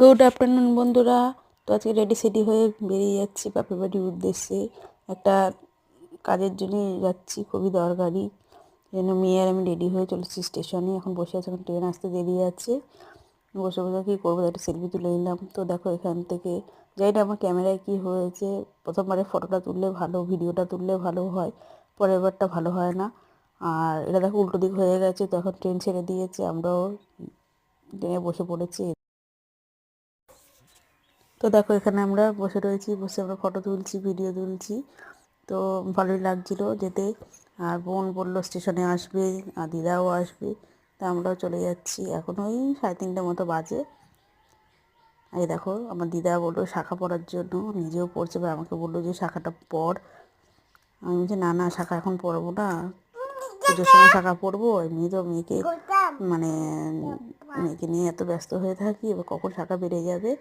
Good afternoon বন্ধুরা। তো আজকে রেডি সেডি হয়ে বেরিয়ে যাচ্ছি বাপের বাড়ির উদ্দেশ্যে। একটা কাজের জন্য যাচ্ছি, খুবই দরকারি। যেন মেয়ে আর আমি রেডি হয়ে চলেছি স্টেশনে। এখন বসে আছি, এখন ট্রেন আসতে দেরি আছে। বসে বসে কী করবো, একটা সেলফি তুলে নিলাম। তো দেখো এখান থেকে যাই না, আমার ক্যামেরায় কী হয়েছে, প্রথমবারে ফটোটা তুললে ভালো, ভিডিওটা তুললে ভালো হয়, পরের বারটা ভালো হয় না। আর এটা দেখো উল্টো দিক হয়ে গেছে। তো এখন ট্রেন ছেড়ে দিয়েছে, আমরাও ট্রেনে বসে পড়েছি। তো দেখো এখানে আমরা বসে রয়েছি, বসে আমরা ফটো তুলছি, ভিডিও তুলছি। তো ভালোই লাগছিলো যেতে। আর বোন বললো স্টেশনে আসবে, আর দিদাও আসবে। তা আমরাও চলে যাচ্ছি। এখন ওই 3:30 মতো বাজে। এই দেখো আমার দিদা বললো শাঁখা পরার জন্য, নিজেও পড়ছে, বা আমাকে বললো যে শাঁখাটা পর। আমি বলছি না না, শাঁখা এখন পরবো না, পুজোর সময় শাঁখা পরবো। এমনি তো মেয়েকে মানে মেয়েকে নিয়ে এত ব্যস্ত হয়ে থাকি, এবার কখন শাঁখা বেড়ে যাবে।